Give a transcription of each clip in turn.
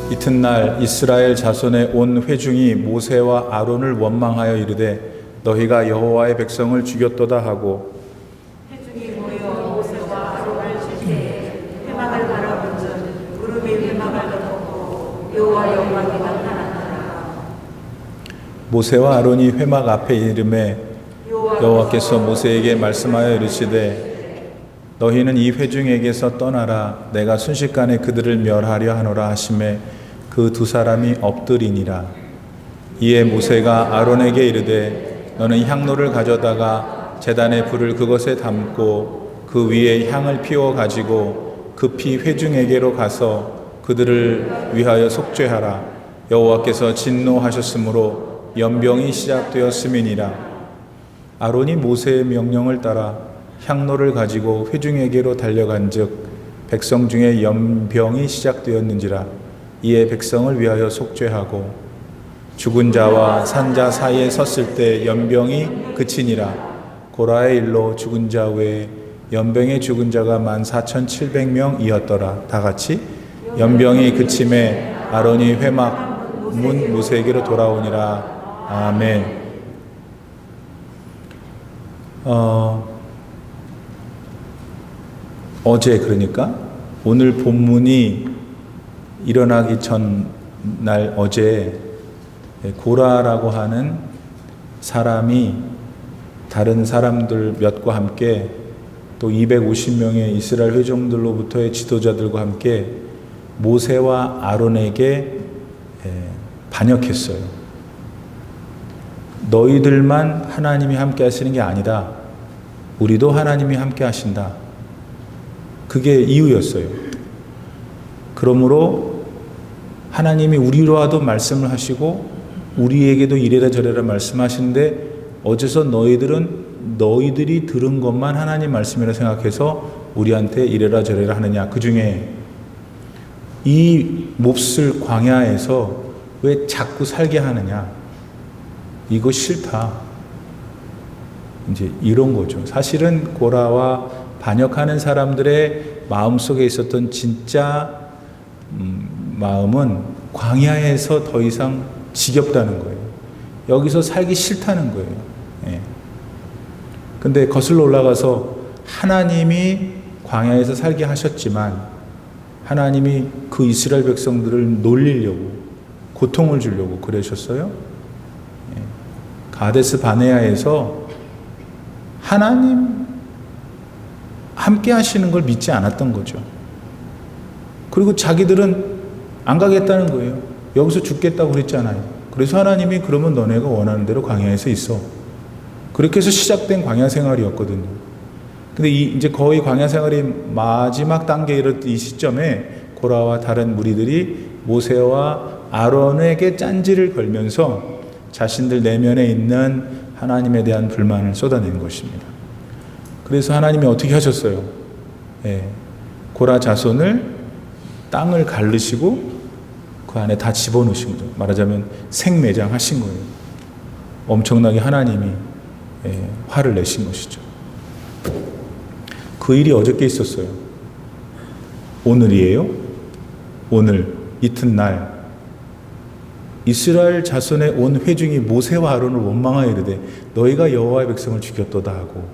이튿날 이스라엘 자손의 온 회중이 모세와 아론을 원망하여 이르되 너희가 여호와의 백성을 죽였도다 하고 회중이 모여 모세와 아론을 칠 때에 회막을 바라본즉 구름이 회막을 덮고 여호와 영광이 나타났더라. 모세와 아론이 회막 앞에 이르매 여호와께서 모세에게 말씀하여 이르시되 너희는 이 회중에게서 떠나라. 내가 순식간에 그들을 멸하려 하노라 하시매 그 두 사람이 엎드리니라. 이에 모세가 아론에게 이르되 너는 향로를 가져다가 제단의 불을 그것에 담고 그 위에 향을 피워 가지고 급히 회중에게로 가서 그들을 위하여 속죄하라. 여호와께서 진노하셨으므로 연병이 시작되었음이니라. 아론이 모세의 명령을 따라 향로를 가지고 회중에게로 달려간즉 백성 중에 연병이 시작되었는지라. 이에 백성을 위하여 속죄하고 죽은 자와 산 자 사이에 섰을 때 연병이 그치니라. 고라의 일로 죽은 자 외에 연병에 죽은 자가 14,700명이었더라. 다 같이 연병이 그침에 아론이 회막 문 모세에게로 돌아오니라. 아멘. 어제 그러니까 오늘 본문이 일어나기 전날 어제 고라라고 하는 사람이 다른 사람들 몇과 함께 또 250명의 이스라엘 회중들로부터의 지도자들과 함께 모세와 아론에게 반역했어요. 너희들만 하나님이 함께 하시는 게 아니다. 우리도 하나님이 함께 하신다. 그게 이유였어요. 그러므로 하나님이 우리로와도 말씀을 하시고 우리에게도 이래라 저래라 말씀하시는데 어째서 너희들이 들은 것만 하나님 말씀이라 생각해서 우리한테 이래라 저래라 하느냐. 그 중에 이 몹쓸 광야에서 왜 자꾸 살게 하느냐. 이거 싫다. 이제 이런 거죠. 사실은 고라와 반역하는 사람들의 마음속에 있었던 진짜 마음은 광야에서 더 이상 지겹다는 거예요. 여기서 살기 싫다는 거예요. 근데 거슬러 올라가서 하나님이 광야에서 살게 하셨지만 하나님이 그 이스라엘 백성들을 놀리려고 고통을 주려고 그러셨어요. 가데스 바네아에서 하나님 함께 하시는 걸 믿지 않았던 거죠. 그리고 자기들은 안 가겠다는 거예요. 여기서 죽겠다고 그랬잖아요. 그래서 하나님이 그러면 너네가 원하는 대로 광야에서 있어. 그렇게 해서 시작된 광야 생활이었거든요. 근데 이제 거의 광야 생활이 마지막 단계에 이른 이 시점에 고라와 다른 무리들이 모세와 아론에게 짠지를 걸면서 자신들 내면에 있는 하나님에 대한 불만을 쏟아낸 것입니다. 그래서 하나님이 어떻게 하셨어요? 고라 자손을 땅을 가르시고 그 안에 다 집어넣으신 거죠. 말하자면 생매장하신 거예요. 엄청나게 하나님이 화를 내신 것이죠. 그 일이 어저께 있었어요. 오늘이에요. 오늘 이튿날 이스라엘 자손의 온 회중이 모세와 아론을 원망하여 이르되 너희가 여호와의 백성을 죽였도다 하고,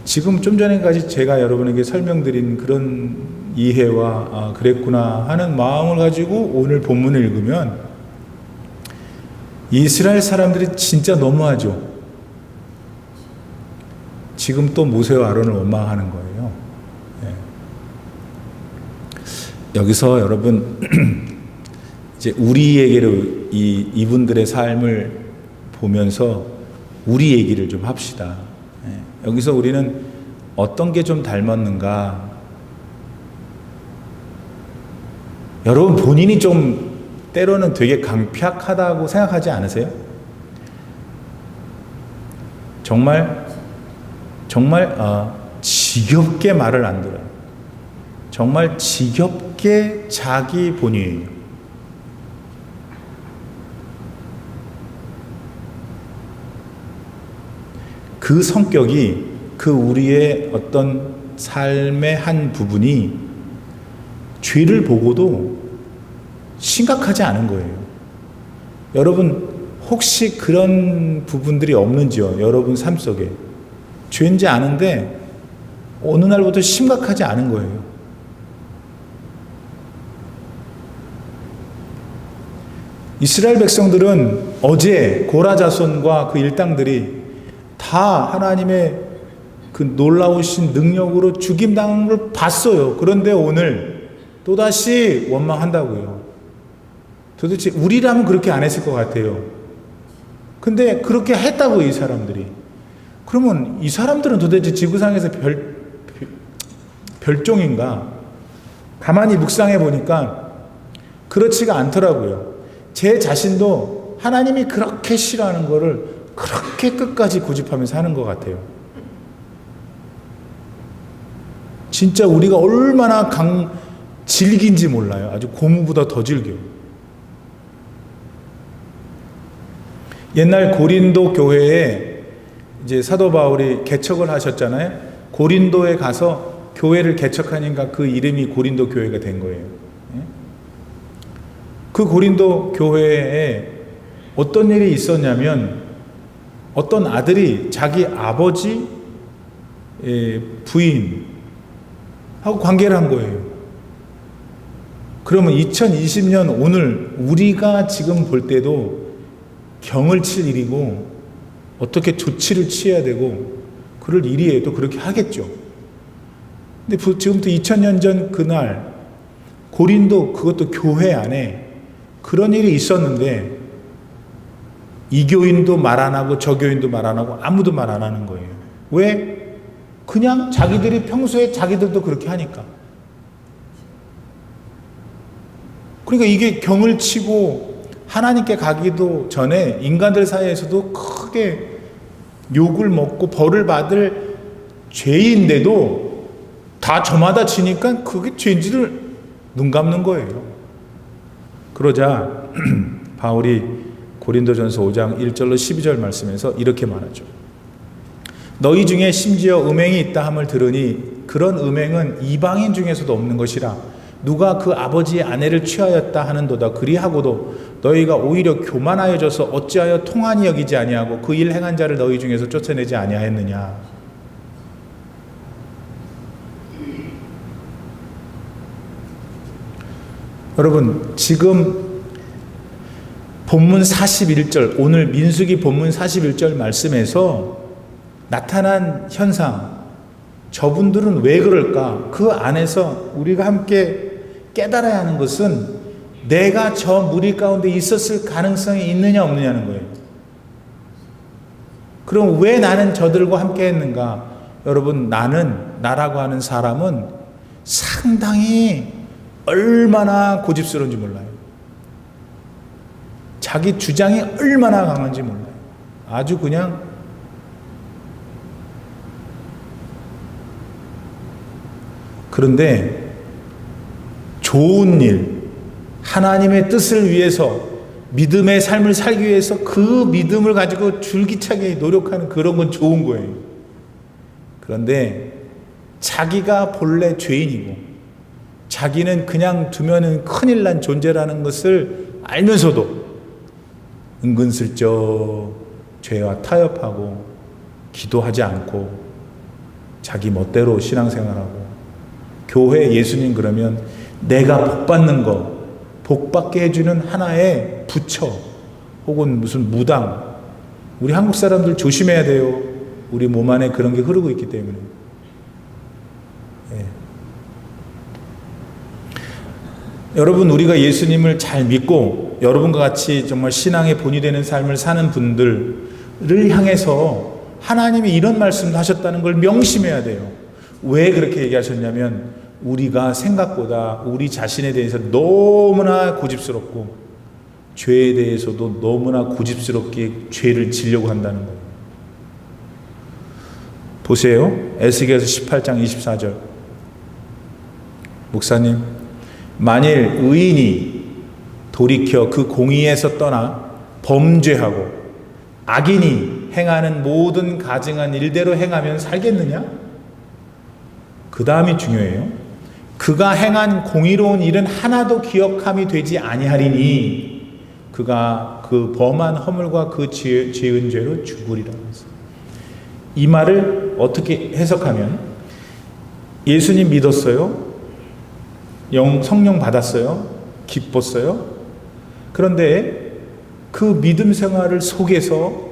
지금 좀 전에까지 제가 여러분에게 설명드린 그런 이해와 그랬구나 하는 마음을 가지고 오늘 본문을 읽으면 이스라엘 사람들이 진짜 너무하죠. 지금 또 모세와 아론을 원망하는 거예요. 여기서 여러분 이제 우리에게로 이분들의 삶을 보면서 우리 얘기를 좀 합시다. 여기서 우리는 어떤 게 좀 닮았는가? 여러분 본인이 좀 때로는 되게 강팍하다고 생각하지 않으세요? 정말 지겹게 말을 안 들어요. 정말 지겹게 자기 본위예요. 그 성격이 그 우리의 어떤 삶의 한 부분이 죄를 보고도 심각하지 않은 거예요. 여러분 혹시 그런 부분들이 없는지요? 여러분 삶 속에 죄인지 아는데 어느 날부터 심각하지 않은 거예요. 이스라엘 백성들은 어제 고라 자손과 그 일당들이 다 하나님의 그 놀라우신 능력으로 죽임당한 걸 봤어요. 그런데 오늘 또다시 원망한다고요. 도대체 우리라면 그렇게 안 했을 것 같아요. 근데 그렇게 했다고 이 사람들이. 그러면 이 사람들은 도대체 지구상에서 별종인가? 가만히 묵상해 보니까 그렇지가 않더라고요. 제 자신도 하나님이 그렇게 싫어하는 거를 그렇게 끝까지 고집하면서 하는 것 같아요. 진짜 우리가 얼마나 질긴지 몰라요. 아주 고무보다 더 질겨요. 옛날 고린도 교회에 이제 사도 바울이 개척을 하셨잖아요. 고린도에 가서 교회를 개척하니까 그 이름이 고린도 교회가 된 거예요. 그 고린도 교회에 어떤 일이 있었냐면 어떤 아들이 자기 아버지 부인하고 관계를 한 거예요. 그러면 2020년 오늘 우리가 지금 볼 때도 경을 칠 일이고 어떻게 조치를 취해야 되고 그럴 일이에요. 또 그렇게 하겠죠. 근데 지금부터 2000년 전 그날 고린도 그것도 교회 안에 그런 일이 있었는데 이 교인도 말 안 하고 저 교인도 말 안 하고 아무도 말 안 하는 거예요. 왜? 그냥 자기들이 평소에 자기들도 그렇게 하니까. 그러니까 이게 경을 치고 하나님께 가기도 전에 인간들 사이에서도 크게 욕을 먹고 벌을 받을 죄인데도 다 저마다 지니까 그게 죄인지를 눈 감는 거예요. 그러자 바울이 고린도전서 5장 1절로 12절 말씀에서 이렇게 말하죠. 너희 중에 심지어 음행이 있다 함을 들으니 그런 음행은 이방인 중에서도 없는 것이라. 누가 그 아버지의 아내를 취하였다 하는도다. 그리하고도 너희가 오히려 교만하여져서 어찌하여 통한이 여기지 아니하고 그 일 행한 자를 너희 중에서 쫓아내지 아니하였느냐. 여러분 지금 본문 41절 오늘 민수기 본문 41절 말씀에서 나타난 현상, 저분들은 왜 그럴까? 그 안에서 우리가 함께 깨달아야 하는 것은 내가 저 무리 가운데 있었을 가능성이 있느냐 없느냐는 거예요. 그럼 왜 나는 저들과 함께 했는가? 여러분 나라고 하는 사람은 상당히 얼마나 고집스러운지 몰라요. 자기 주장이 얼마나 강한지 몰라요. 아주 그냥 그런데 좋은 일, 하나님의 뜻을 위해서 믿음의 삶을 살기 위해서 그 믿음을 가지고 줄기차게 노력하는 그런 건 좋은 거예요. 그런데 자기가 본래 죄인이고 자기는 그냥 두면은 큰일 난 존재라는 것을 알면서도 은근슬쩍 죄와 타협하고 기도하지 않고 자기 멋대로 신앙생활하고 교회 예수님 그러면 내가 복받는 거 복받게 해주는 하나의 부처 혹은 무슨 무당. 우리 한국 사람들 조심해야 돼요. 우리 몸 안에 그런 게 흐르고 있기 때문에. 예. 여러분 우리가 예수님을 잘 믿고 여러분과 같이 정말 신앙의 본이 되는 삶을 사는 분들을 향해서 하나님이 이런 말씀을 하셨다는 걸 명심해야 돼요. 왜 그렇게 얘기하셨냐면 우리가 생각보다 우리 자신에 대해서 너무나 고집스럽고 죄에 대해서도 너무나 고집스럽게 죄를 지려고 한다는 거예요. 보세요. 에스겔서 18장 24절. 목사님, 만일 의인이 돌이켜 그 공의에서 떠나 범죄하고 악인이 행하는 모든 가증한 일대로 행하면 살겠느냐? 그 다음이 중요해요. 그가 행한 공의로운 일은 하나도 기억함이 되지 아니하리니 그가 그 범한 허물과 그 지은 죄로 죽으리라 했어요. 이 말을 어떻게 해석하면 예수님 믿었어요. 성령 받았어요. 기뻤어요. 그런데 그 믿음 생활을 속에서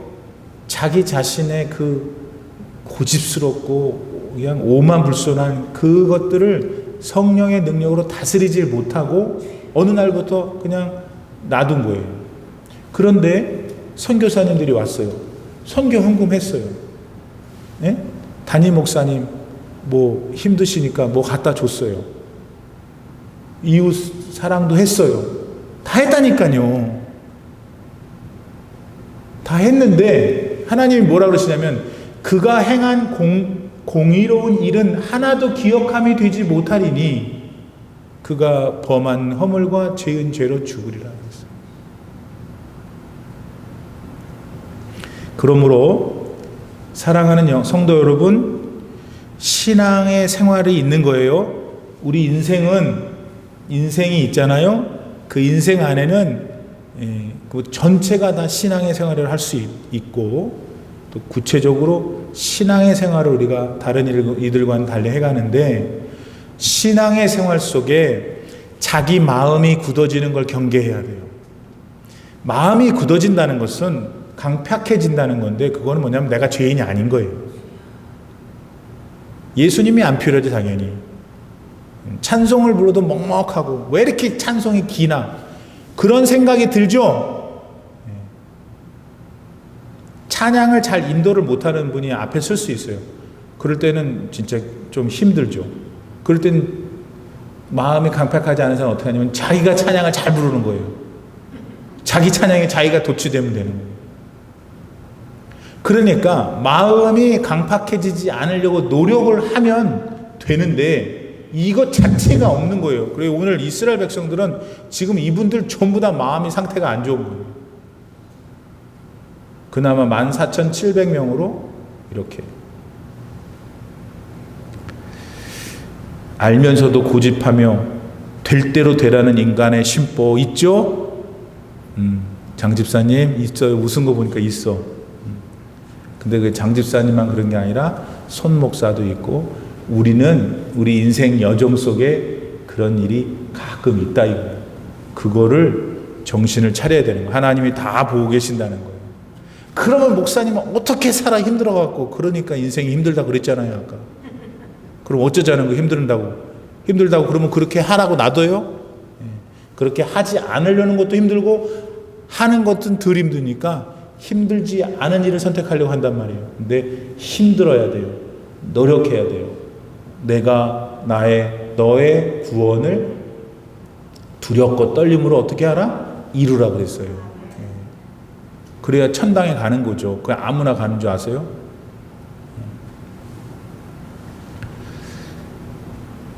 자기 자신의 그 고집스럽고 그냥 오만불손한 그것들을 성령의 능력으로 다스리질 못하고 어느 날부터 그냥 놔둔 거예요. 그런데 선교사님들이 왔어요. 선교 헌금했어요. 네? 담임 목사님 뭐 힘드시니까 뭐 갖다 줬어요. 이웃 사랑도 했어요. 다 했다니까요. 다 했는데 하나님이 뭐라 그러시냐면 그가 행한 공의로운 일은 하나도 기억함이 되지 못하리니 그가 범한 허물과 지은 죄로 죽으리라 했어요. 그러므로 사랑하는 성도 여러분, 신앙의 생활이 있는 거예요. 우리 인생이 있잖아요. 그 인생 안에는 그 전체가 다 신앙의 생활을 할 수 있고 또 구체적으로 신앙의 생활을 우리가 다른 이들과는 달리 해가는데 신앙의 생활 속에 자기 마음이 굳어지는 걸 경계해야 돼요. 마음이 굳어진다는 것은 강팍해진다는 건데 그거는 뭐냐면 내가 죄인이 아닌 거예요. 예수님이 안 필요하지 당연히. 찬송을 불러도 먹먹하고 왜 이렇게 찬송이 기나 그런 생각이 들죠. 찬양을 잘 인도를 못하는 분이 앞에 설 수 있어요. 그럴 때는 진짜 좀 힘들죠. 그럴 때는 마음이 강팍하지 않은 사람은 어떻게 하냐면 자기가 찬양을 잘 부르는 거예요. 자기 찬양에 자기가 도취되면 되는 거예요. 그러니까 마음이 강팍해지지 않으려고 노력을 하면 되는데 이것 자체가 없는 거예요. 그리고 오늘 이스라엘 백성들은 지금 이분들 전부 다 마음이 상태가 안 좋은 거예요. 그나마 14,700명으로 이렇게 알면서도 고집하며 될 대로 되라는 인간의 심보 있죠? 장 집사님 있어요. 웃은 거 보니까 있어. 근데 그 장 집사님만 그런 게 아니라 손 목사도 있고 우리 인생 여정 속에 그런 일이 가끔 있다 이거예요. 그거를 정신을 차려야 되는 거예요. 하나님이 다 보고 계신다는 거예요. 그러면 목사님은 어떻게 살아 힘들어갖고 그러니까 인생이 힘들다 그랬잖아요 아까. 그럼 어쩌자는 거 힘들다고 그러면 그렇게 하라고 놔둬요? 그렇게 하지 않으려는 것도 힘들고 하는 것은 덜 힘드니까 힘들지 않은 일을 선택하려고 한단 말이에요. 근데 힘들어야 돼요. 노력해야 돼요. 내가 너의 구원을 두렵고 떨림으로 어떻게 하라? 이루라 그랬어요. 그래야 천당에 가는 거죠. 그냥 아무나 가는 줄 아세요?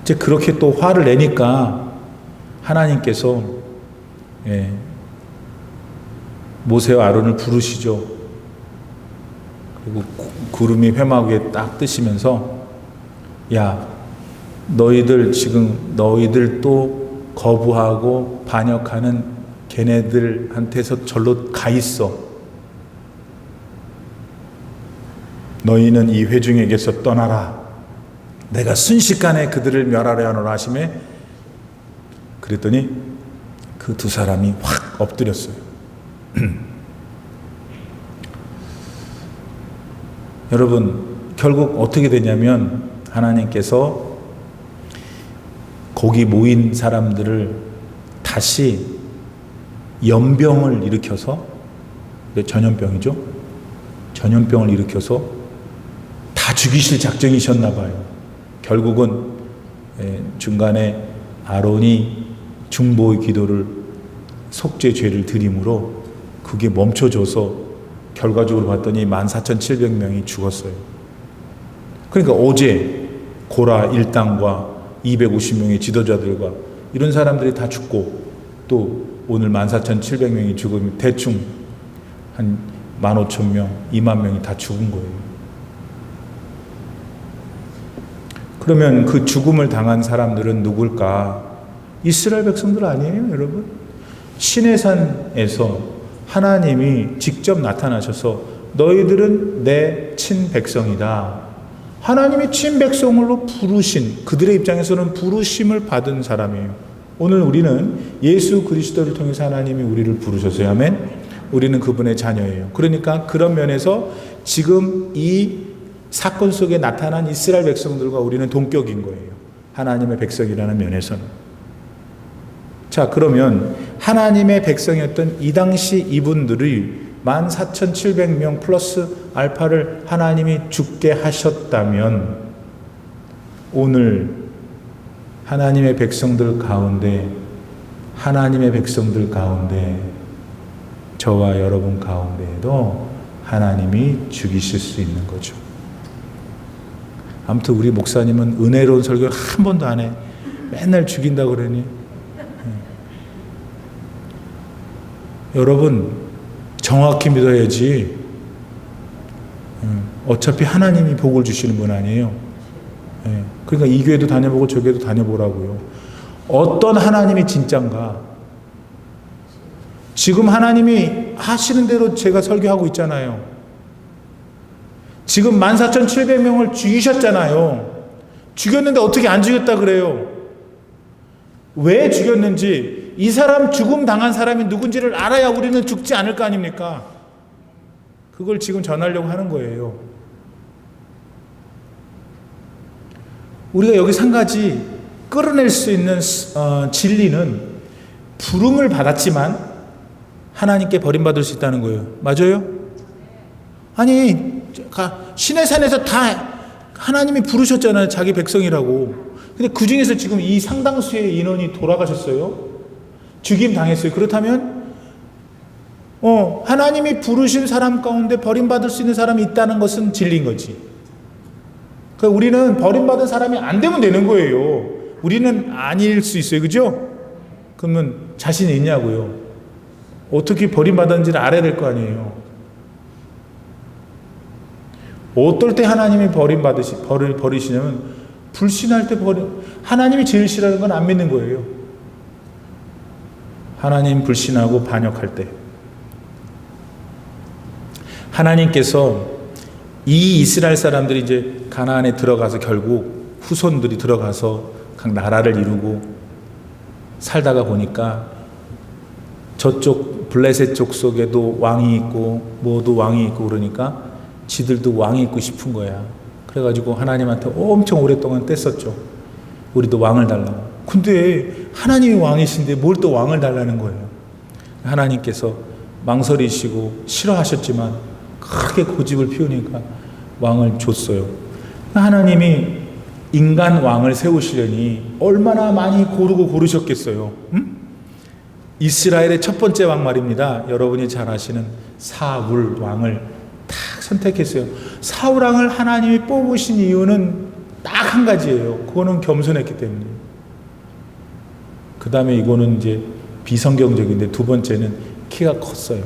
이제 그렇게 또 화를 내니까 하나님께서 모세와 아론을 부르시죠. 그리고 구름이 회막 위에 딱 뜨시면서 야 너희들 또 거부하고 반역하는 걔네들한테서 절로 가 있어. 너희는 이 회중에게서 떠나라. 내가 순식간에 그들을 멸하려 하노라 하시매 그랬더니 그 두 사람이 확 엎드렸어요. 여러분 결국 어떻게 되냐면 하나님께서 거기 모인 사람들을 다시 연병을 일으켜서 전염병이죠. 전염병을 일으켜서 다 죽이실 작정이셨나 봐요. 결국은 중간에 아론이 중보의 기도를 속죄 죄를 드림으로 그게 멈춰져서 결과적으로 봤더니 14,700명이 죽었어요. 그러니까 어제 고라 일당과 250명의 지도자들과 이런 사람들이 다 죽고 또 오늘 14,700명이 죽으면 대충 한 15,000명, 2만 명이 다 죽은 거예요. 그러면 그 죽음을 당한 사람들은 누굴까? 이스라엘 백성들 아니에요, 여러분? 시내산에서 하나님이 직접 나타나셔서 너희들은 내 친백성이다. 하나님이 친백성으로 부르신, 그들의 입장에서는 부르심을 받은 사람이에요. 오늘 우리는 예수 그리스도를 통해서 하나님이 우리를 부르셨어요. 아멘. 우리는 그분의 자녀예요. 그러니까 그런 면에서 지금 이 사건 속에 나타난 이스라엘 백성들과 우리는 동격인 거예요. 하나님의 백성이라는 면에서는. 자, 그러면 하나님의 백성이었던 이 당시 이분들이 14,700명 플러스 알파를 하나님이 죽게 하셨다면 오늘 하나님의 백성들 가운데 저와 여러분 가운데에도 하나님이 죽이실 수 있는 거죠. 아무튼 우리 목사님은 은혜로운 설교를 한 번도 안 해. 맨날 죽인다고 그러니. 여러분 정확히 믿어야지. 어차피 하나님이 복을 주시는 분 아니에요. 그러니까 이 교회도 다녀보고 저 교회도 다녀보라고요. 어떤 하나님이 진짠가? 지금 하나님이 하시는 대로 제가 설교하고 있잖아요. 지금 14,700명을 죽이셨잖아요. 죽였는데 어떻게 안 죽였다 그래요? 왜 죽였는지, 이 사람 죽음 당한 사람이 누군지를 알아야 우리는 죽지 않을 거 아닙니까? 그걸 지금 전하려고 하는 거예요. 우리가 여기서 한 가지 끌어낼 수 있는 진리는 부름을 받았지만 하나님께 버림받을 수 있다는 거예요. 맞아요? 아니 시내산에서 다 하나님이 부르셨잖아요. 자기 백성이라고. 근데 그 중에서 지금 이 상당수의 인원이 돌아가셨어요. 죽임 당했어요. 그렇다면 하나님이 부르신 사람 가운데 버림받을 수 있는 사람이 있다는 것은 진리인 거지. 그러니까 우리는 버림받은 사람이 안 되면 되는 거예요. 우리는 아닐 수 있어요. 그죠? 그러면 자신이 있냐고요. 어떻게 버림받았는지를 알아야 될 거 아니에요. 어떨 때 하나님이 버리시냐면 불신할 때 하나님이 제일 싫어하는 건 안 믿는 거예요. 하나님 불신하고 반역할 때. 하나님께서 이 이스라엘 사람들이 이제 가나안에 들어가서 결국 후손들이 들어가서 각 나라를 이루고 살다가 보니까 저쪽 블레셋 족속에도 왕이 있고 뭐도 왕이 있고 그러니까 지들도 왕이 있고 싶은 거야. 그래가지고 하나님한테 엄청 오랫동안 뗐었죠. 우리도 왕을 달라고. 근데 하나님이 왕이신데 뭘 또 왕을 달라는 거예요. 하나님께서 망설이시고 싫어하셨지만 크게 고집을 피우니까 왕을 줬어요. 하나님이 인간 왕을 세우시려니 얼마나 많이 고르셨겠어요. 이스라엘의 첫 번째 왕 말입니다. 여러분이 잘 아시는 사울 왕을 딱 선택했어요. 사울 왕을 하나님이 뽑으신 이유는 딱 한 가지예요. 그거는 겸손했기 때문에. 그 다음에 이거는 이제 비성경적인데 두 번째는 키가 컸어요.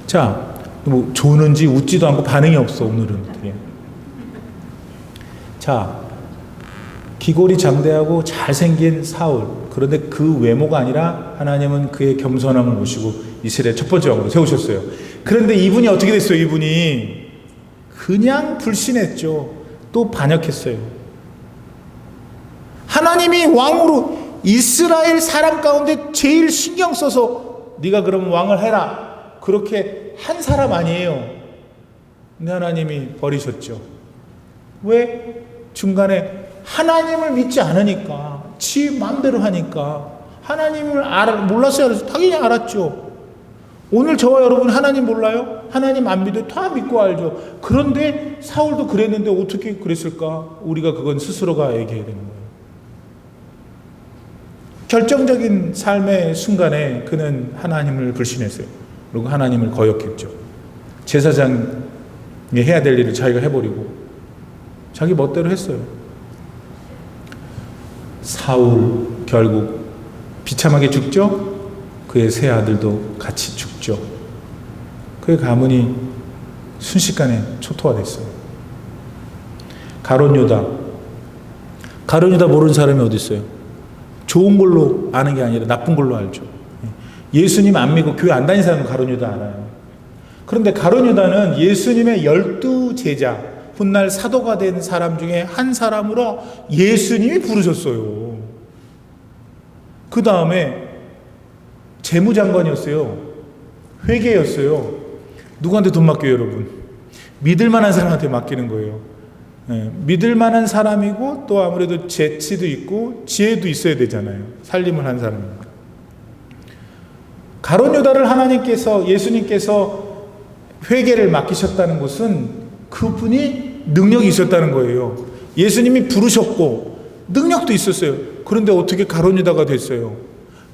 자, 뭐 조는지 웃지도 않고 반응이 없어 오늘은. 자, 기골이 장대하고 잘생긴 사울. 그런데 그 외모가 아니라 하나님은 그의 겸손함을 보시고 이스라엘 첫 번째 왕으로 세우셨어요. 그런데 이분이 어떻게 됐어요? 이분이 그냥 불신했죠. 또 반역했어요. 하나님이 왕으로 이스라엘 사람 가운데 제일 신경 써서 네가 그럼 왕을 해라. 그렇게 한 사람 아니에요. 근데 하나님이 버리셨죠. 왜? 중간에 하나님을 믿지 않으니까, 지 마음대로 하니까. 하나님을 몰랐어요? 당연히 알았죠. 오늘 저와 여러분 하나님 몰라요? 하나님 안 믿어요? 다 믿고 알죠. 그런데 사울도 그랬는데 어떻게 그랬을까? 우리가 그건 스스로가 얘기해야 되는 거예요. 결정적인 삶의 순간에 그는 하나님을 불신했어요. 그리고 하나님을 거역했죠. 제사장이 해야 될 일을 자기가 해버리고 자기 멋대로 했어요. 사울 결국 비참하게 죽죠. 그의 세 아들도 같이 죽죠. 그의 가문이 순식간에 초토화됐어요. 가룟 유다. 가룟 유다 모르는 사람이 어디 있어요? 좋은 걸로 아는 게 아니라 나쁜 걸로 알죠. 예수님 안 믿고 교회 안 다니는 사람은 가룟 유다 알아요. 그런데 가룟 유다는 예수님의 12제자, 훗날 사도가 된 사람 중에 한 사람으로 예수님이 부르셨어요. 그 다음에 재무장관이었어요. 회계였어요. 누구한테 돈 맡겨요, 여러분? 믿을 만한 사람한테 맡기는 거예요. 믿을 만한 사람이고 또 아무래도 재치도 있고 지혜도 있어야 되잖아요. 살림을 한 사람입니다. 가룟 유다를 하나님께서, 예수님께서 회개를 맡기셨다는 것은 그분이 능력이 있었다는 거예요. 예수님이 부르셨고 능력도 있었어요. 그런데 어떻게 가룟 유다가 됐어요?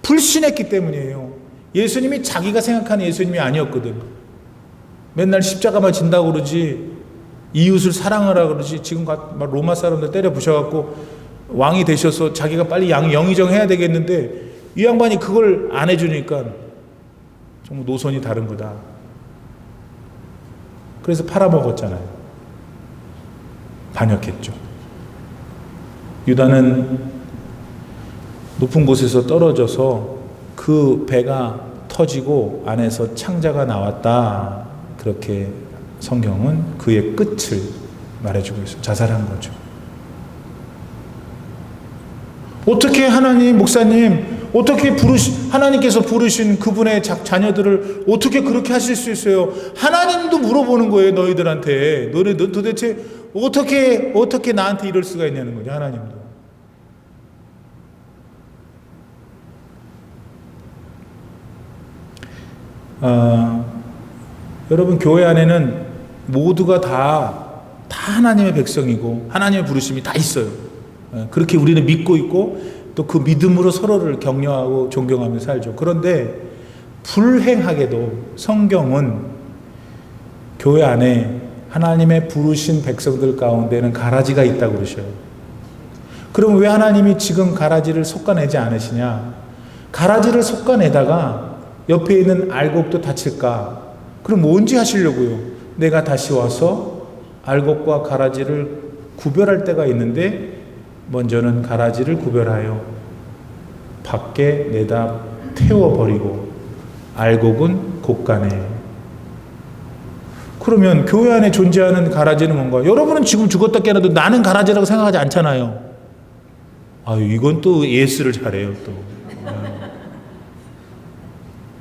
불신했기 때문이에요. 예수님이 자기가 생각하는 예수님이 아니었거든. 맨날 십자가만 진다고 그러지, 이웃을 사랑하라 그러지, 지금 막 로마 사람들 때려 부셔갖고 왕이 되셔서 자기가 빨리 영의정해야 되겠는데 이 양반이 그걸 안 해주니까 정말 노선이 다른 거다. 그래서 팔아먹었잖아요. 반역했죠. 유다는 높은 곳에서 떨어져서 그 배가 터지고 안에서 창자가 나왔다. 그렇게 성경은 그의 끝을 말해주고 있어요. 자살한 거죠. 어떻게 하나님, 목사님, 어떻게 하나님께서 부르신 그분의 자녀들을 어떻게 그렇게 하실 수 있어요? 하나님도 물어보는 거예요, 너희들한테. 너 도대체 어떻게 나한테 이럴 수가 있냐는 거죠, 하나님도. 여러분, 교회 안에는 모두가 다 하나님의 백성이고 하나님의 부르심이 다 있어요. 그렇게 우리는 믿고 있고 또 그 믿음으로 서로를 격려하고 존경하며 살죠. 그런데 불행하게도 성경은 교회 안에 하나님의 부르신 백성들 가운데는 가라지가 있다고 그러셔요. 그럼 왜 하나님이 지금 가라지를 솎아내지 않으시냐? 가라지를 솎아내다가 옆에 있는 알곡도 다칠까? 그럼 뭔지 하시려고요? 내가 다시 와서 알곡과 가라지를 구별할 때가 있는데 먼저는 가라지를 구별하여 밖에 내다 태워버리고 알곡은 곳간에. 그러면 교회 안에 존재하는 가라지는 뭔가? 여러분은 지금 죽었다 깨어나도 나는 가라지라고 생각하지 않잖아요. 이건 또 예스를 잘해요 또.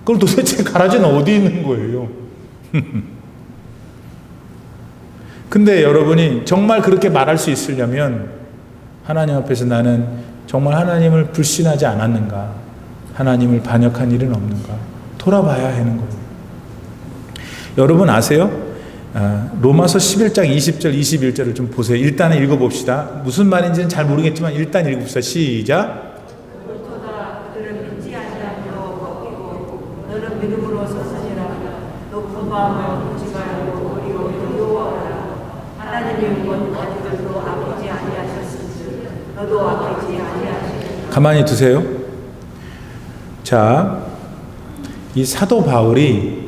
그럼 도대체 가라지는 어디 있는 거예요? 근데 여러분이 정말 그렇게 말할 수 있으려면 하나님 앞에서 나는 정말 하나님을 불신하지 않았는가? 하나님을 반역한 일은 없는가? 돌아봐야 하는 거예요. 여러분 아세요? 로마서 11장 20절 21절을 좀 보세요. 일단 읽어봅시다. 무슨 말인지는 잘 모르겠지만 일단 읽읍시다. 시작. 그들은 믿지 아니하므로 꺾이고 너는 믿음으로 서서니라. 높은 마음을 굳지 말고 우리 여호와라. 하나님이 온 자들도 아끼지 아니하셨으니 너도 아끼지 아니하시리라. 가만히 두세요. 자, 이 사도 바울이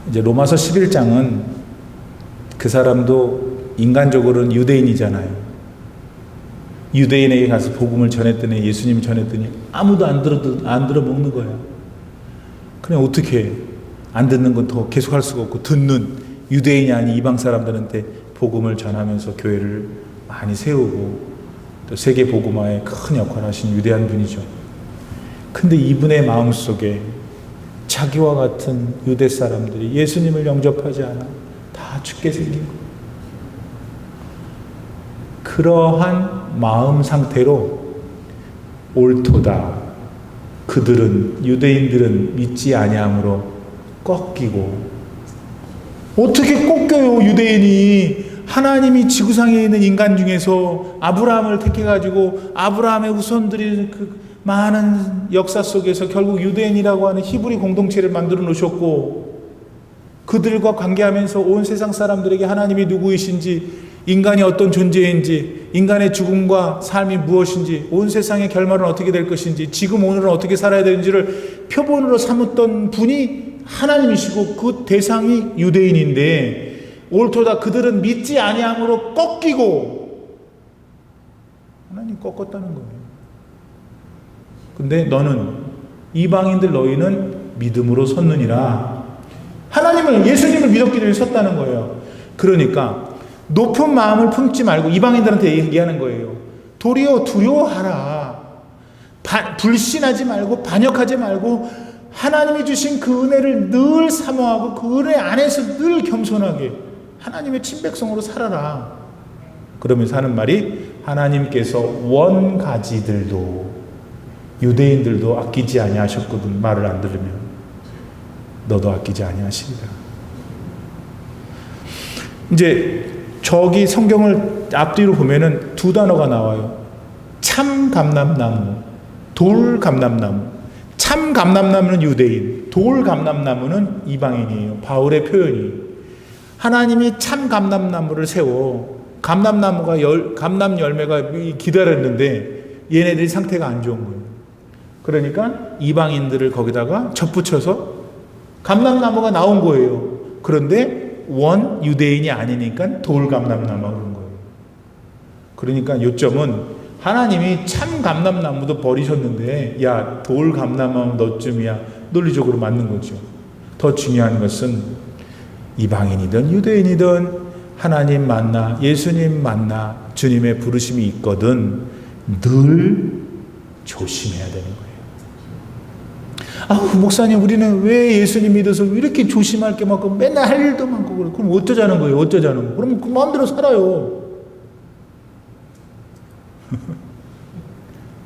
이제 로마서 11장은 그 사람도 인간적으로는 유대인이잖아요. 유대인에게 가서 복음을 전했더니, 예수님이 전했더니 아무도 안 들어 먹는 거야. 그냥 어떻게 안 듣는 건 더 계속할 수가 없고, 듣는 유대인이 아닌 이방 사람들한테 복음을 전하면서 교회를 많이 세우고 또 세계 복음화에 큰 역할을 하신 위대한 분이죠. 근데 이분의 마음속에 자기와 같은 유대 사람들이 예수님을 영접하지 않아 다 죽게 생긴 거예요. 그러한 마음 상태로 옳도다. 그들은, 유대인들은 믿지 아니함으로 꺾이고. 어떻게 꺾여요, 유대인이? 하나님이 지구상에 있는 인간 중에서 아브라함을 택해가지고 아브라함의 후손들이 그 많은 역사 속에서 결국 유대인이라고 하는 히브리 공동체를 만들어 놓으셨고, 그들과 관계하면서 온 세상 사람들에게 하나님이 누구이신지, 인간이 어떤 존재인지, 인간의 죽음과 삶이 무엇인지, 온 세상의 결말은 어떻게 될 것인지, 지금 오늘은 어떻게 살아야 되는지를 표본으로 삼았던 분이 하나님이시고 그 대상이 유대인인데, 옳도다 그들은 믿지 아니함으로 꺾이고. 하나님 꺾었다는 거예요. 근데 너는 이방인들 너희는 믿음으로 섰느니라. 하나님을 예수님을 믿었기 때문에 섰다는 거예요. 그러니까 높은 마음을 품지 말고 이방인들한테 얘기하는 거예요. 도리어 두려워하라. 불신하지 말고 반역하지 말고 하나님이 주신 그 은혜를 늘 사모하고 그 은혜 안에서 늘 겸손하게 하나님의 친백성으로 살아라. 그러면서 하는 말이 하나님께서 원가지들도 유대인들도 아끼지 아니하셨거든. 말을 안 들으면 너도 아끼지 아니하시리라. 이제 저기 성경을 앞뒤로 보면은 두 단어가 나와요. 참 감람나무, 돌 감람나무. 참 감람나무는 유대인, 돌 감람나무는 이방인이에요. 바울의 표현이. 하나님이 참 감람나무를 세워 감람나무가 감람 열매가 기다렸는데 얘네들이 상태가 안 좋은 거예요. 그러니까 이방인들을 거기다가 접붙여서 감람나무가 나온 거예요. 그런데 원 유대인이 아니니까 돌감람나무가 그런 거예요. 그러니까 요점은 하나님이 참 감람나무도 버리셨는데 야 돌감람나무 너쯤이야 논리적으로 맞는 거죠. 더 중요한 것은 이방인이든 유대인이든 하나님 만나 예수님 만나 주님의 부르심이 있거든 늘 조심해야 되는 거예요. 목사님 우리는 왜 예수님 믿어서 이렇게 조심할 게 많고 맨날 할 일도 많고 그래. 그럼 어쩌자는 거예요? 어쩌자는 거? 그럼 그 마음대로 살아요.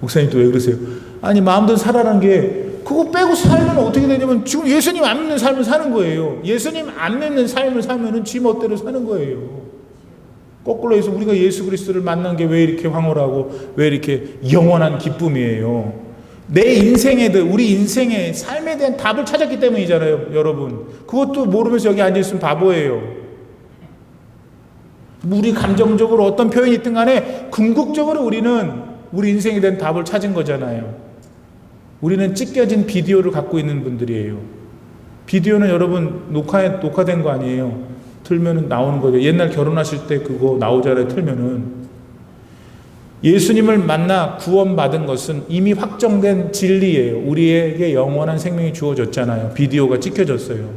목사님 또 왜 그러세요? 아니 마음대로 살아라는 게 그거 빼고 살면 어떻게 되냐면 지금 예수님 안 믿는 삶을 사는 거예요. 예수님 안 믿는 삶을 살면은 지 멋대로 사는 거예요. 거꾸로 해서 우리가 예수 그리스도를 만난 게 왜 이렇게 황홀하고 왜 이렇게 영원한 기쁨이에요? 내 인생에 우리 인생의 삶에 대한 답을 찾았기 때문이잖아요, 여러분. 그것도 모르면서 여기 앉아 있으면 바보예요. 우리 감정적으로 어떤 표현이 있든 간에 궁극적으로 우리는 우리 인생에 대한 답을 찾은 거잖아요. 우리는 찢겨진 비디오를 갖고 있는 분들이에요. 비디오는 여러분 녹화된 거 아니에요. 틀면은 나오는 거죠. 옛날 결혼하실 때 그거 나오잖아요. 틀면은. 예수님을 만나 구원받은 것은 이미 확정된 진리예요. 우리에게 영원한 생명이 주어졌잖아요. 비디오가 찍혀졌어요.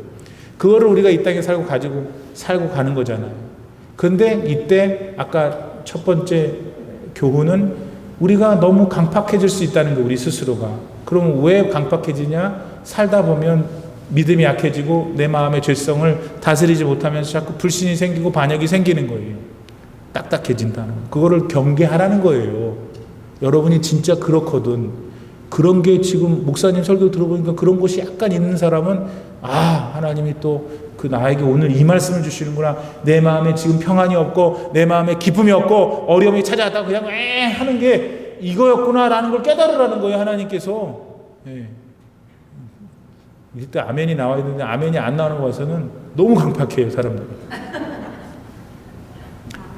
그거를 우리가 이 땅에 살고 가는 거잖아요. 근데 이때 아까 첫 번째 교훈은 우리가 너무 강팍해질 수 있다는 거 우리 스스로가. 그럼 왜 강팍해지냐? 살다 보면 믿음이 약해지고 내 마음의 죄성을 다스리지 못하면서 자꾸 불신이 생기고 반역이 생기는 거예요. 딱딱해진다는 거. 그거를 경계하라는 거예요. 여러분이 진짜 그렇거든. 그런 게 지금 목사님 설교 들어보니까 그런 것이 약간 있는 사람은 하나님이 또 그 나에게 오늘 이 말씀을 주시는구나. 내 마음에 지금 평안이 없고 내 마음에 기쁨이 없고 어려움이 찾아왔다 그냥 하는 게 이거였구나라는 걸 깨달으라는 거예요. 하나님께서. 이때 아멘이 나와야 되는데 아멘이 안 나오는 거 봐서는 너무 강팍해요, 사람들이.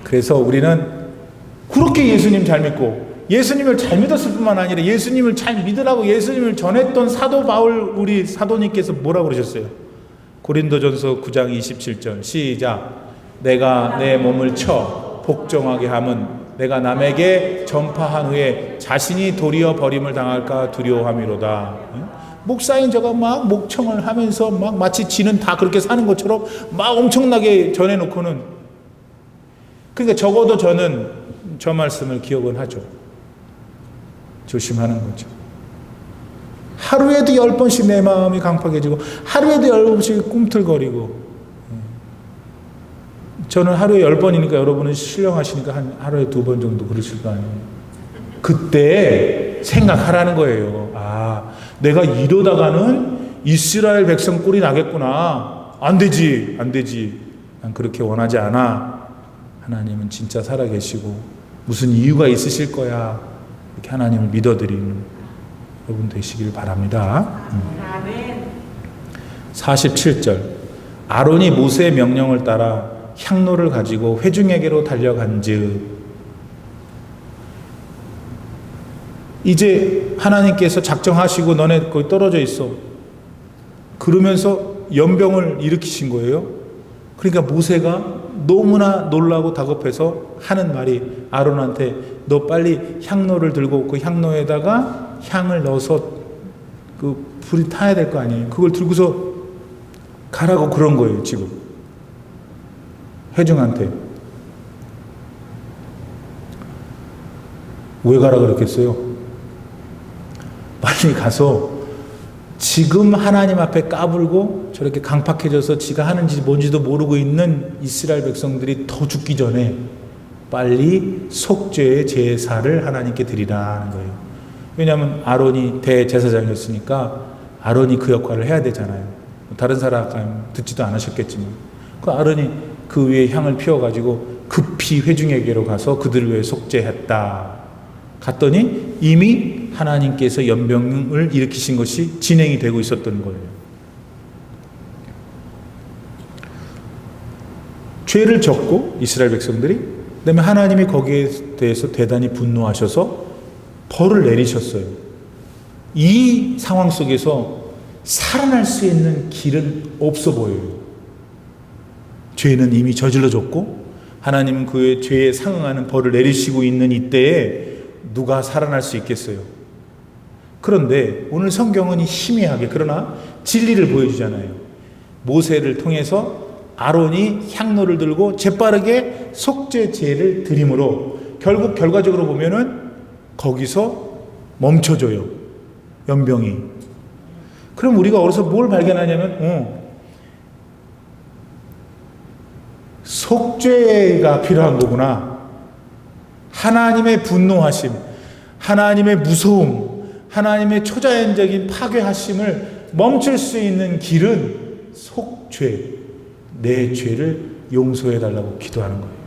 그래서 우리는 그렇게 예수님 잘 믿고 예수님을 잘 믿었을 뿐만 아니라 예수님을 잘 믿으라고 예수님을 전했던 사도 바울 우리 사도님께서 뭐라고 그러셨어요? 고린도전서 9장 27절 시작. 내가 내 몸을 쳐 복종하게 함은 내가 남에게 전파한 후에 자신이 도리어 버림을 당할까 두려워함이로다. 목사인 저가 막 목청을 하면서 막 마치 지는 다 그렇게 사는 것처럼 막 엄청나게 전해놓고는, 그러니까 적어도 저는 저 말씀을 기억은 하죠. 조심하는 거죠. 하루에도 10번씩 내 마음이 강팍해지고 하루에도 10번씩 꿈틀거리고. 저는 하루에 10번이니까 여러분은 신령하시니까 하루에 2번 정도 그러실 거 아니에요. 그때 생각하라는 거예요. 내가 이러다가는 이스라엘 백성 꼴이 나겠구나. 안 되지. 난 그렇게 원하지 않아. 하나님은 진짜 살아계시고 무슨 이유가 있으실 거야. 이렇게 하나님을 믿어드리는 여러분 되시길 바랍니다. 47절. 아론이 모세의 명령을 따라 향로를 가지고 회중에게로 달려간즉. 이제 하나님께서 작정하시고 너네 거기 떨어져 있어. 그러면서 연병을 일으키신 거예요. 그러니까 모세가 너무나 놀라고 다급해서 하는 말이 아론한테 너 빨리 향로를 들고 그 향로에다가 향을 넣어서 그 불이 타야 될 거 아니에요. 그걸 들고서 가라고 그런 거예요, 지금. 회중한테. 왜 가라 그랬겠어요? 빨리 가서 지금 하나님 앞에 까불고 저렇게 강팍해져서 지가 하는지 뭔지도 모르고 있는 이스라엘 백성들이 더 죽기 전에 빨리 속죄의 제사를 하나님께 드리라는 거예요. 왜냐하면 아론이 대제사장이었으니까 아론이 그 역할을 해야 되잖아요. 다른 사람 듣지도 않으셨겠지만 그 아론이 그 위에 향을 피워가지고 급히 회중에게로 가서 그들을 위해 속죄했다. 갔더니 이미 하나님께서 연병을 일으키신 것이 진행이 되고 있었던 거예요. 죄를 졌고 이스라엘 백성들이, 그다음에 하나님이 거기에 대해서 대단히 분노하셔서 벌을 내리셨어요. 이 상황 속에서 살아날 수 있는 길은 없어 보여요. 죄는 이미 저질러졌고 하나님은 그의 죄에 상응하는 벌을 내리시고 있는 이때에 누가 살아날 수 있겠어요? 그런데 오늘 성경은 희미하게 그러나 진리를 보여주잖아요. 모세를 통해서 아론이 향로를 들고 재빠르게 속죄제를 드림으로 결국 결과적으로 보면은 거기서 멈춰져요. 연병이. 그럼 우리가 어디서 뭘 발견하냐면 속죄가 필요한 거구나. 하나님의 분노하심, 하나님의 무서움, 하나님의 초자연적인 파괴하심을 멈출 수 있는 길은 속죄, 내 죄를 용서해 달라고 기도하는 거예요.